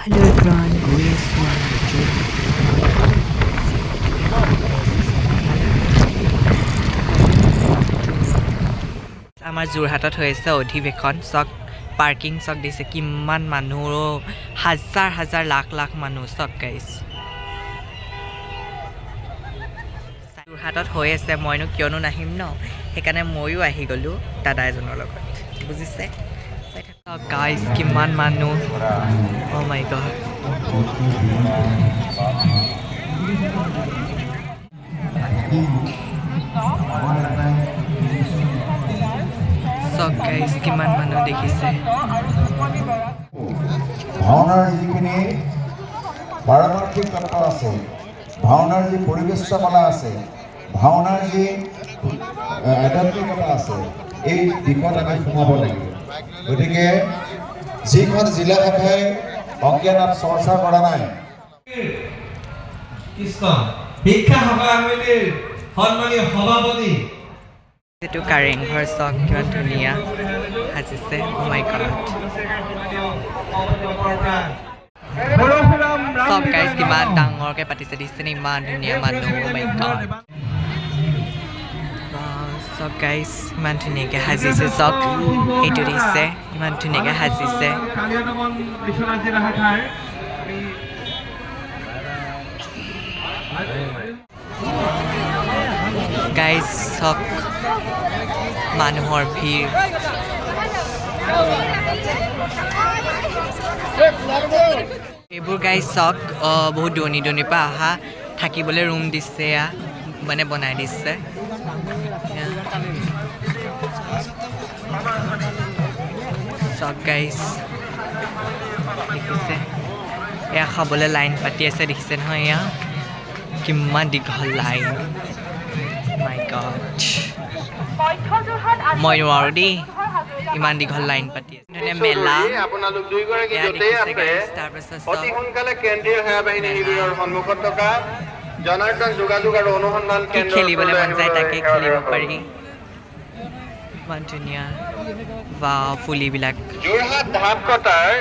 Hello everyone, গৈ আছোঁ আমাৰ যোৰহাটত হৈছে অধিৱেশন চক পাৰ্কিং চক দিছে কিমান মানুহ হাজাৰ হাজাৰ লাখ লাখ মানুহ চক গাইছ যোৰহাটত হৈ আছে মইনো কিয়নো নাহিম ন সেইকাৰণে ময়ো আহি গ'লোঁ দাদা এজনৰ লগত বুজিছে গাইছ কিমান মানুহ অ' মাই গড চক গাইছ কিমান মানুহ দেখিছে ভাওনাৰ যিখিনি পাৰমাৰ্থিক তত্ত্ব আছে ভাওনাৰ যি পৰিবেষ্টকলা আছে ভাওনাৰ যি আধ্যাত্মিকতা আছে এই দিশত আমি সোমাব লাগিব গতিকে যিখন জিলা শাখাই অংকীয়া নাট চৰ্চা কৰা নাই কৃষ্ণ শিক্ষা সভা সমিতিৰ সন্মানীয় সভাপতি এইটো কাৰেংঘৰ চক কিমান ধুনীয়া সাজিছে অ' মাই গড চক গাইজ কিমান ডাঙৰকৈ পাতিছে দিছে নে ইমান ধুনীয়া মানুহ অ' মাই গড চক গাইজ ইমান ধুনীয়াকৈ সাজিছে চক এইটো দিছে ইমান ধুনীয়াকৈ সাজিছে গাইজ চক মানুহৰ ভিৰ এইবোৰ গাইজ চক বহুত দূৰণিৰ পৰা অহা থাকিবলৈ ৰুম দিছে মানে বনাই দিছে চক গাইজ দেখিছে এয়া খাবলৈ লাইন পাতি আছে দেখিছে নহয় এয়া কিমান দীঘল লাইন মাই গড মই নোৱাৰোঁ দেই ইমান দীঘল লাইন পাতি আছে মেলা আপোনালোক দুইগৰাকী য'তে আছে অতি সোনকালে কেন্দ্ৰীয় সেৱা বাহিনী শিবিৰৰ সন্মুখত থকা জনাৰ্দন যোগাযোগ আৰু অনুসন্ধান কেন্দ্ৰ খেলিবলৈ মন যায় তাকে খেলিব পাৰি ইমান ধুনীয়া বা ফুলিবিলাক যোৰহাট ধাপ কটাৰ